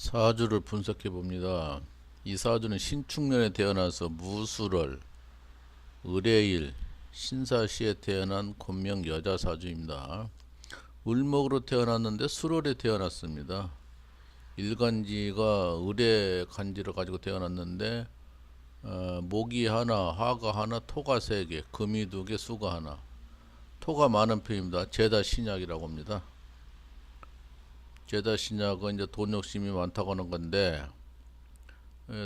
사주를 분석해 봅니다. 이 사주는 신축년에 태어나서 무술월, 을해일, 신사시에 태어난 권명 여자 사주입니다. 을목으로 태어났는데 술월에 태어났습니다. 일간지가 을의 간지를 가지고 태어났는데 목이 하나, 화가 하나, 토가 세 개, 금이 두 개, 수가 하나. 토가 많은 편입니다. 죄다 신약이라고 합니다. 죄다 신약은 이제 돈 욕심이 많다고 하는 건데,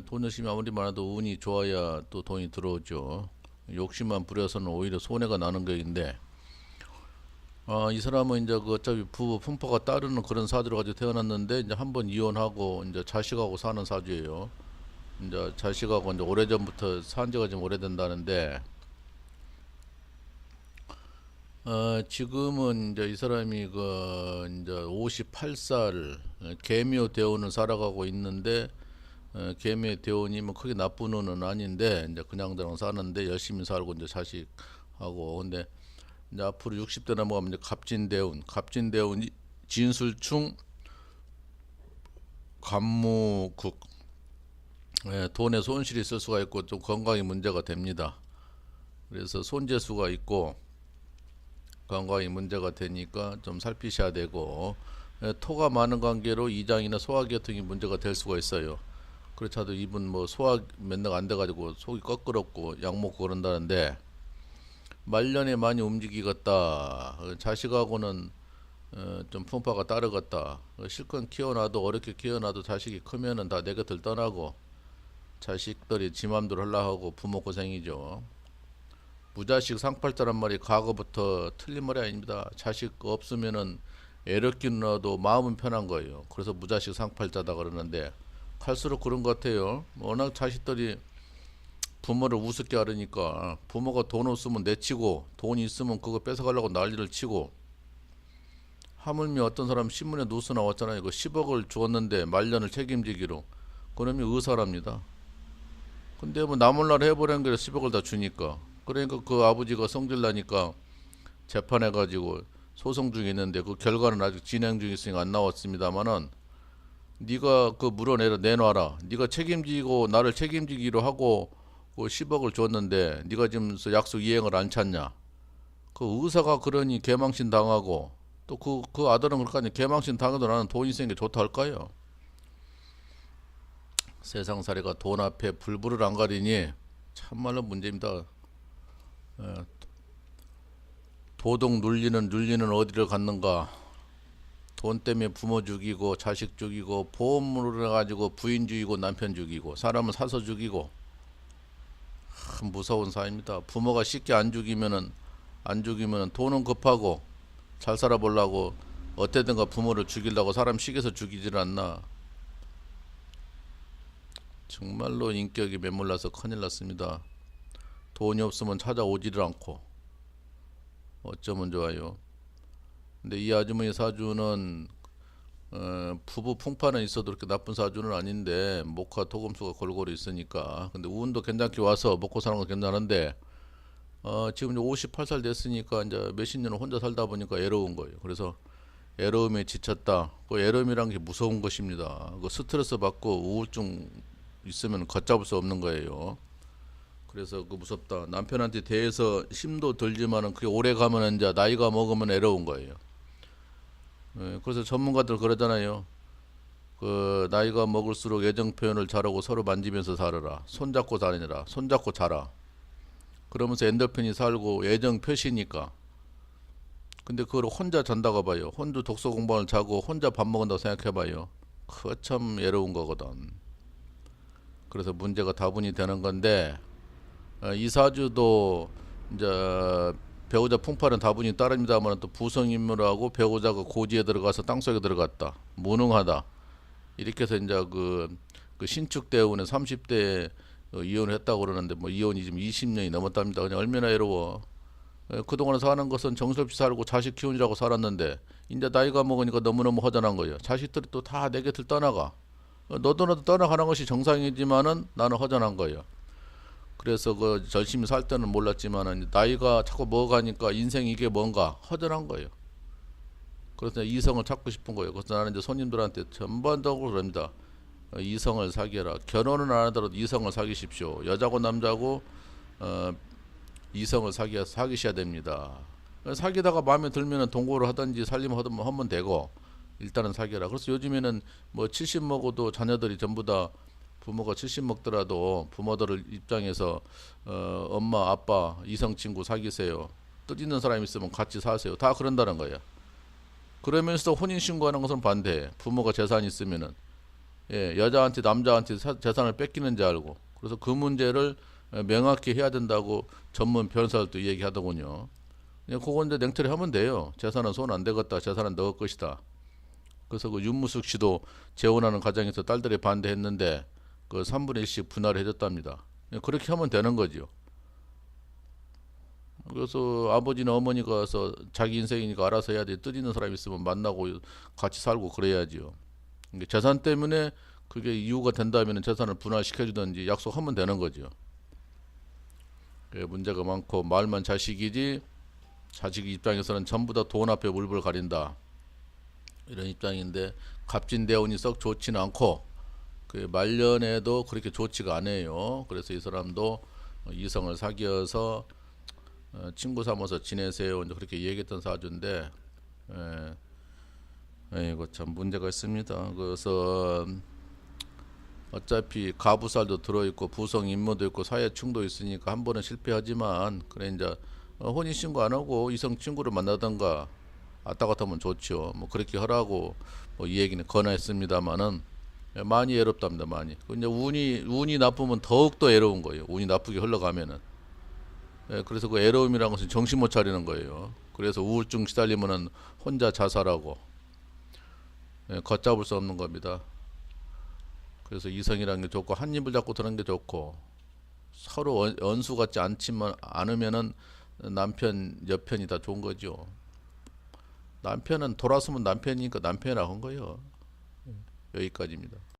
돈 욕심이 아무리 많아도 운이 좋아야 또 돈이 들어오죠. 욕심만 부려서는 오히려 손해가 나는 것인데, 이 사람은 이제 그 어차피 부부 풍파가 따르는 그런 사주를 가지고 태어났는데, 이제 한번 이혼하고 이제 자식하고 사는 사주예요. 이제 자식하고 이제 오래전부터 산 지가 좀 오래된다는데, 지금은 이제 이 사람이 그 이제 58살 계묘 대운을 살아가고 있는데, 계묘 대운이 뭐 크게 나쁜 운은 아닌데 이제 그냥저냥 사는데 열심히 살고 이제 자식하고. 근데 이제 앞으로 60대 넘어가면 이제 갑진대운이 진술충 간무국, 돈에 손실이 있을 수가 있고 좀 건강에 문제가 됩니다. 그래서 손재수가 있고 건강이 문제가 되니까 좀 살피셔야 되고, 토가 많은 관계로 이장이나 소화계통이 문제가 될 수가 있어요. 그렇다도 이분 뭐 소화 맨날 안 돼가지고 속이 꺼끄럽고 약 먹고 그런다는데, 말년에 많이 움직이겠다. 자식하고는 좀 풍파가 따르겠다. 실컷 키워놔도 어렵게 키워놔도 자식이 크면은 다 내 곁을 떠나고 자식들이 지 맘대로 하려 하고 부모 고생이죠. 무자식 상팔자란 말이 과거부터 틀린 말이 아닙니다. 자식 없으면은 애롭게 누나도 마음은 편한 거예요. 그래서 무자식 상팔자다 그러는데, 갈수록 그런 것 같아요. 워낙 자식들이 부모를 우습게 하려니까 부모가 돈 없으면 내치고 돈 있으면 그거 뺏어가려고 난리를 치고, 하물며 어떤 사람 신문에 뉴스 나왔잖아요. 그 10억을 주었는데 말년을 책임지기로. 그놈이 의사랍니다. 근데 뭐 나몰라라 해버린 게 10억을 다 주니까. 그러니까 그 아버지가 성질 나니까 재판해가지고 소송 중에 있는데 그 결과는 아직 진행 중에 있으니까 안 나왔습니다만은, 네가 그 내놔라. 네가 책임지고 나를 책임지기로 하고 그 10억을 줬는데 네가 지금 약속 이행을 안 찾냐. 그 의사가 그러니 개망신 당하고, 또 그 아들은 그렇게 개망신 당해도 나는 돈 있으니까 좋다 할까요? 세상살이가 돈 앞에 불불을 안 가리니 참말로 문제입니다. 도덕 눌리는 어디를 갔는가. 돈 때문에 부모 죽이고 자식 죽이고 보험으로 해가지고 부인 죽이고 남편 죽이고 사람을 사서 죽이고, 무서운 사회입니다. 부모가 쉽게 안 죽이면은 돈은 급하고 잘 살아보려고 어떻게든가 부모를 죽이려고 사람 식여서 죽이질 않나. 정말로 인격이 매몰라서 큰일 났습니다. 돈이 없으면 찾아오지를 않고 어쩌면 좋아요. 근데 이 아주머니 사주는 부부 풍파는 있어도 그렇게 나쁜 사주는 아닌데 목화 토금수가 골고루 있으니까. 근데 운도 괜찮게 와서 먹고 사는 건 괜찮은데, 지금 이제 58살 됐으니까 이제 몇십 년을 혼자 살다 보니까 애로운 거예요. 그래서 애로움에 지쳤다. 그 애로움이란 게 무서운 것입니다. 그 스트레스 받고 우울증 있으면 걷잡을 수 없는 거예요. 그래서 그 무섭다. 남편한테 대해서 힘도 들지만은 그게 오래 가면 이제 나이가 먹으면 애로운 거예요. 그래서 전문가들 그러잖아요. 그 나이가 먹을수록 애정 표현을 잘하고 서로 만지면서 살아라. 손잡고 다니라. 손잡고 자라. 그러면서 엔돌핀이 살고 애정 표시니까. 근데 그걸 혼자 잔다고 봐요. 혼자 독서 공부를 자고 혼자 밥 먹는다고 생각해봐요. 그거 참 애로운 거거든. 그래서 문제가 다분히 되는 건데, 이 사주도 이제 배우자 풍파는 다분히 따릅니다만, 또 부성인물하고 배우자가 고지에 들어가서 땅속에 들어갔다. 무능하다. 이렇게 해서 이제 그 신축대운에 30대에 이혼을 했다고 그러는데, 뭐 이혼이 지금 20년이 넘었답니다. 그냥 얼마나 외로워. 그동안 사는 것은 정신없이 살고 자식 키우느라고 살았는데 이제 나이가 먹으니까 너무너무 허전한 거예요. 자식들이 또 다 내 곁을 떠나가. 너도 떠나가는 것이 정상이지만은 나는 허전한 거예요. 그래서 그 열심히 살 때는 몰랐지만은 나이가 자꾸 먹어가니까 인생 이게 뭔가 허전한 거예요. 그래서 이성을 찾고 싶은 거예요. 그래서 나는 이제 손님들한테 전반적으로 그럽니다. 이성을 사귀어라. 결혼은 안 하더라도 이성을 사귀십시오. 여자고 남자고 이성을 사귀셔야 됩니다. 사귀다가 마음에 들면은 동거를 하든지 살림을 하면 되고 일단은 사귀어라. 그래서 요즘에는 뭐 70 먹어도 자녀들이 전부 다 부모가 70 먹더라도 부모들 입장에서 엄마 아빠 이성 친구 사귀세요. 뜻 있는 사람 있으면 같이 사세요. 다 그런다는 거야. 그러면서 혼인 신고하는 것은 반대해. 부모가 재산이 있으면은 여자한테 남자한테 재산을 뺏기는지 알고 그래서 그 문제를 명확히 해야 된다고 전문 변호사들도 얘기하더군요. 그냥 그거 이제 냉철히 하면 돼요. 재산은 손 안 대겠다. 재산은 너 것이다. 그래서 그 윤무숙 씨도 재혼하는 과정에서 딸들이 반대했는데 그 3분의 1씩 분할을 해줬답니다. 그렇게 하면 되는 거죠. 그래서 아버지나 어머니가 와서 자기 인생이니까 알아서 해야 돼. 뜻 있는 사람 있으면 만나고 같이 살고 그래야지요. 재산 때문에 그게 이유가 된다면 재산을 분할시켜주든지 약속하면 되는 거죠. 문제가 많고 말만 자식이지 자식 입장에서는 전부 다 돈 앞에 물불 가린다. 이런 입장인데 갑진대운이 썩 좋지는 않고 그 말년에도 그렇게 좋지가 않아요. 그래서 이 사람도 이성을 사귀어서 친구 삼아서 지내세요. 이제 그렇게 얘기했던 사주인데, 이거 참 문제가 있습니다. 그래서 어차피 가부살도 들어있고 부성 임무도 있고 사회충도 있으니까 한 번은 실패하지만 그래 이제 혼인 신고 안 하고 이성 친구를 만나던가 왔다 갔다 하면 좋죠. 뭐 그렇게 하라고 뭐 이 얘기는 권했습니다만은 많이 애롭답니다. 많이. 이제 운이 나쁘면 더욱 더 애로운 거예요. 운이 나쁘게 흘러가면은. 그래서 그 애로움이라는 것은 정신 못 차리는 거예요. 그래서 우울증 시달리면은 혼자 자살하고 걷잡을 수 없는 겁니다. 그래서 이성이라는 게 좋고 한 입을 잡고 드는 게 좋고 서로 언수 같지 않으면은 남편 여편이 다 좋은 거죠. 남편은 돌아서면 남편이니까 남편이라고 한 거예요. 여기까지입니다.